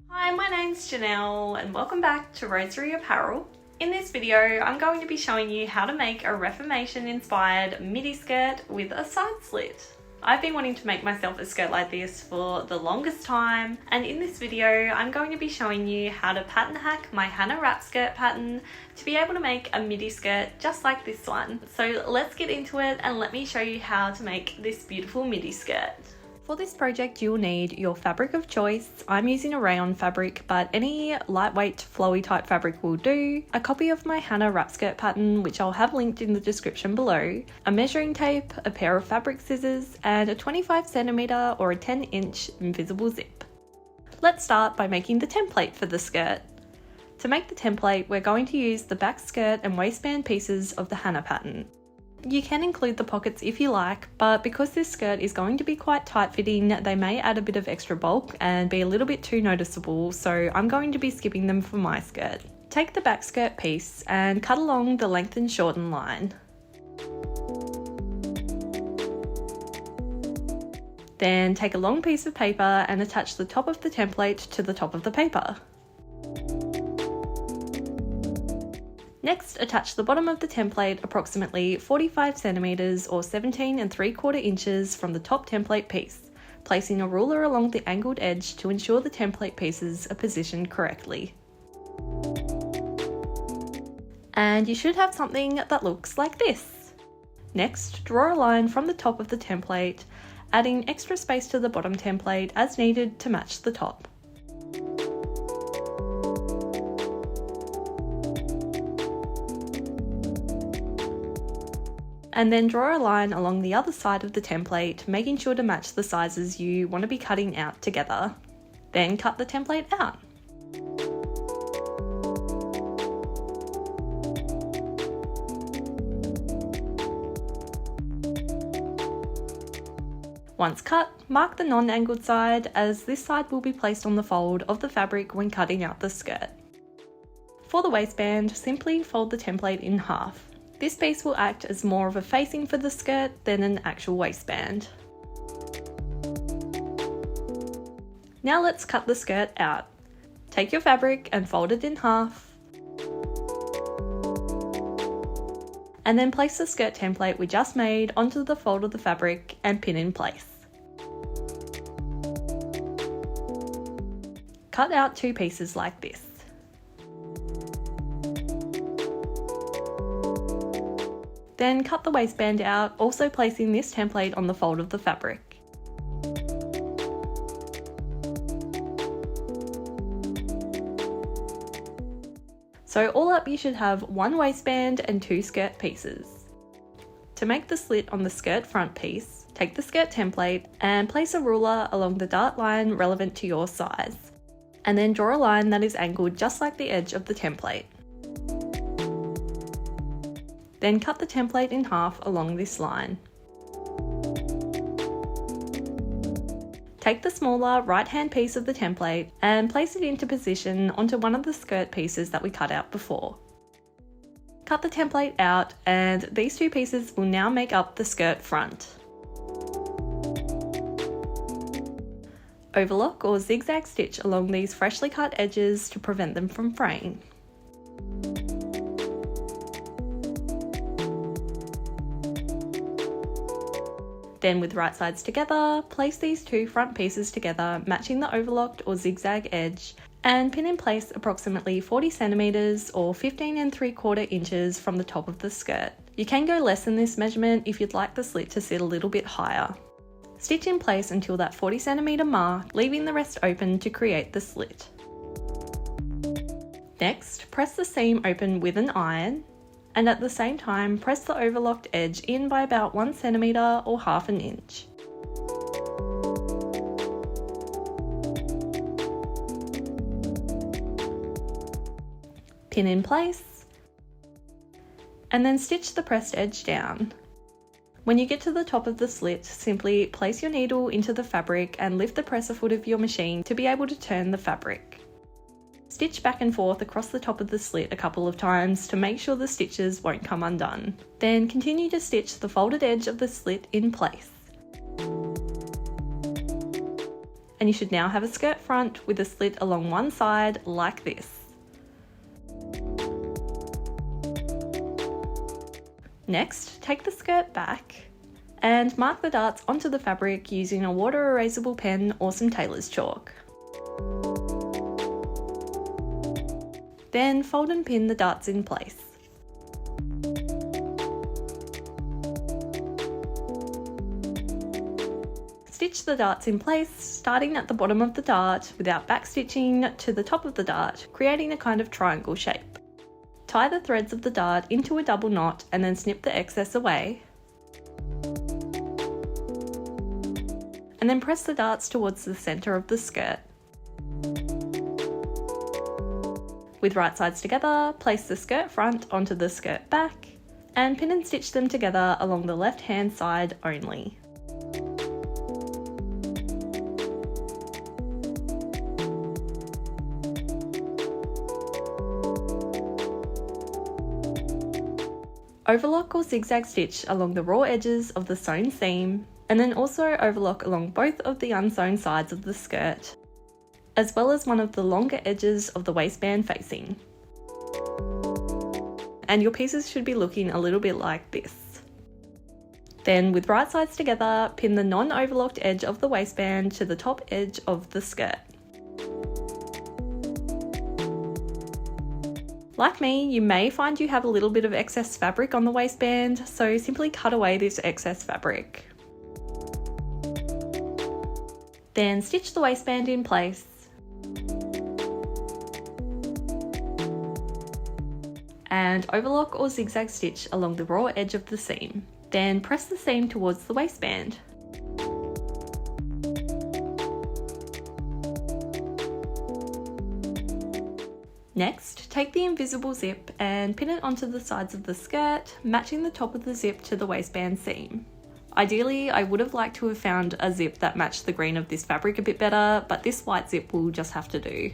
Hi, my name's Janelle and welcome back to Rosery Apparel. In this video, I'm going to be showing you how to make a Reformation inspired midi skirt with a side slit. I've been wanting to make myself a skirt like this for the longest time, and in this video I'm going to be showing you how to pattern hack my Hannah wrap skirt pattern to be able to make a midi skirt just like this one. So let's get into it and let me show you how to make this beautiful midi skirt. For this project you'll need your fabric of choice. I'm using a rayon fabric, but any lightweight flowy type fabric will do. A copy of my Hannah wrap skirt pattern, which I'll have linked in the description below. A measuring tape, a pair of fabric scissors, and a 25cm or a 10-inch invisible zip. Let's start by making the template for the skirt. To make the template, we're going to use the back skirt and waistband pieces of the Hannah pattern. You can include the pockets if you like, but because this skirt is going to be quite tight-fitting, they may add a bit of extra bulk and be a little bit too noticeable, so I'm going to be skipping them for my skirt. Take the back skirt piece and cut along the length and shorten line. Then take a long piece of paper and attach the top of the template to the top of the paper. Next, attach the bottom of the template approximately 45cm or 17 3/4 inches from the top template piece, placing a ruler along the angled edge to ensure the template pieces are positioned correctly. And you should have something that looks like this. Next, draw a line from the top of the template, adding extra space to the bottom template as needed to match the top. And then draw a line along the other side of the template, making sure to match the sizes you want to be cutting out together. Then cut the template out. Once cut, mark the non-angled side, as this side will be placed on the fold of the fabric when cutting out the skirt. For the waistband, simply fold the template in half. This piece will act as more of a facing for the skirt than an actual waistband. Now let's cut the skirt out. Take your fabric and fold it in half. And then place the skirt template we just made onto the fold of the fabric and pin in place. Cut out two pieces like this. Then cut the waistband out, also placing this template on the fold of the fabric. So all up you should have one waistband and two skirt pieces. To make the slit on the skirt front piece, take the skirt template and place a ruler along the dart line relevant to your size, and then draw a line that is angled just like the edge of the template. Then cut the template in half along this line. Take the smaller right-hand piece of the template and place it into position onto one of the skirt pieces that we cut out before. Cut the template out, and these two pieces will now make up the skirt front. Overlock or zigzag stitch along these freshly cut edges to prevent them from fraying. Then with right sides together, place these two front pieces together, matching the overlocked or zigzag edge, and pin in place approximately 40cm or 15 3/4 inches from the top of the skirt. You can go less than this measurement if you'd like the slit to sit a little bit higher. Stitch in place until that 40cm mark, leaving the rest open to create the slit. Next, press the seam open with an iron, and at the same time press the overlocked edge in by about 1 cm or half an inch. Pin in place, and then stitch the pressed edge down. When you get to the top of the slit, simply place your needle into the fabric and lift the presser foot of your machine to be able to turn the fabric. Stitch back and forth across the top of the slit a couple of times to make sure the stitches won't come undone. Then continue to stitch the folded edge of the slit in place. And you should now have a skirt front with a slit along one side like this. Next, take the skirt back and mark the darts onto the fabric using a water erasable pen or some tailor's chalk. Then fold and pin the darts in place. Stitch the darts in place, starting at the bottom of the dart without backstitching to the top of the dart, creating a kind of triangle shape. Tie the threads of the dart into a double knot and then snip the excess away. And then press the darts towards the centre of the skirt. With right sides together, place the skirt front onto the skirt back and pin and stitch them together along the left hand side only. Overlock or zigzag stitch along the raw edges of the sewn seam, and then also overlock along both of the unsewn sides of the skirt, as well as one of the longer edges of the waistband facing. And your pieces should be looking a little bit like this. Then with right sides together, pin the non-overlocked edge of the waistband to the top edge of the skirt. Like me, you may find you have a little bit of excess fabric on the waistband, so simply cut away this excess fabric. Then stitch the waistband in place. And overlock or zigzag stitch along the raw edge of the seam. Then press the seam towards the waistband. Next, take the invisible zip and pin it onto the sides of the skirt, matching the top of the zip to the waistband seam. Ideally, I would have liked to have found a zip that matched the green of this fabric a bit better, but this white zip will just have to do.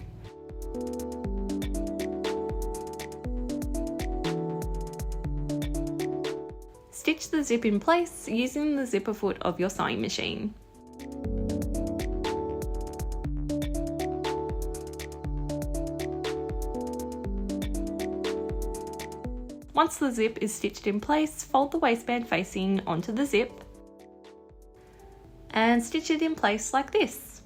Stitch the zip in place using the zipper foot of your sewing machine. Once the zip is stitched in place, fold the waistband facing onto the zip and stitch it in place like this.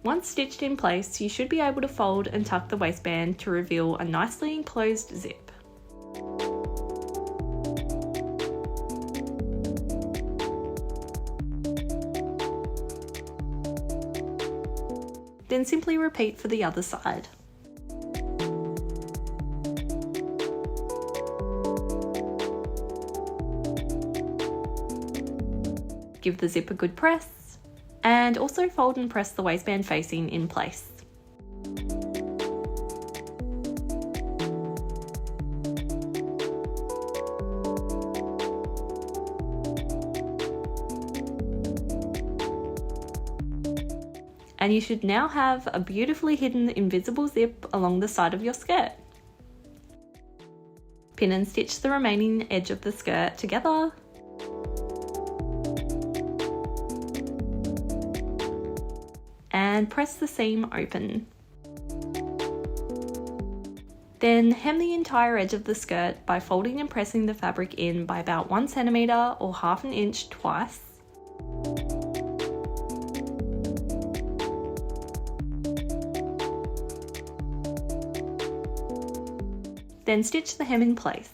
Once stitched in place, you should be able to fold and tuck the waistband to reveal a nicely enclosed zip. Then simply repeat for the other side. Give the zip a good press, and also fold and press the waistband facing in place. And you should now have a beautifully hidden invisible zip along the side of your skirt. Pin and stitch the remaining edge of the skirt together. And press the seam open. Then hem the entire edge of the skirt by folding and pressing the fabric in by about 1 centimeter or half an inch twice. Then stitch the hem in place.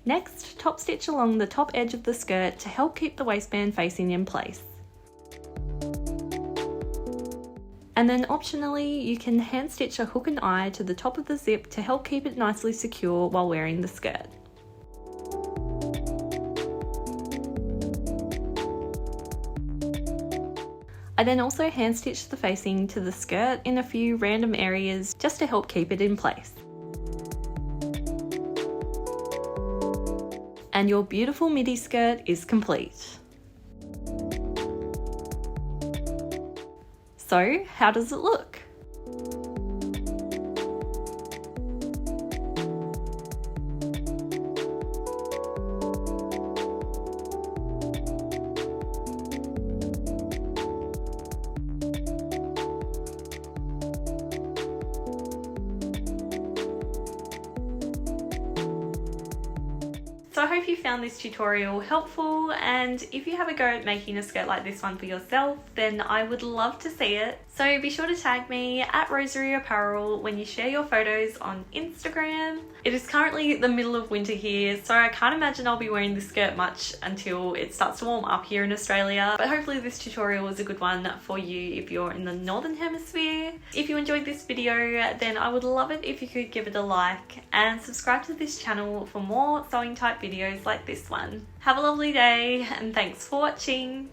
Next, top stitch along the top edge of the skirt to help keep the waistband facing in place. And then optionally, you can hand stitch a hook and eye to the top of the zip to help keep it nicely secure while wearing the skirt. I then also hand stitched the facing to the skirt in a few random areas just to help keep it in place. And your beautiful midi skirt is complete. So, how does it look? So I hope you found this tutorial helpful, and if you have a go at making a skirt like this one for yourself, then I would love to see it. So be sure to tag me at Rosery Apparel when you share your photos on Instagram. It is currently the middle of winter here, so I can't imagine I'll be wearing this skirt much until it starts to warm up here in Australia. But hopefully this tutorial was a good one for you if you're in the Northern Hemisphere. If you enjoyed this video, then I would love it if you could give it a like and subscribe to this channel for more sewing type videos like this one. Have a lovely day and thanks for watching.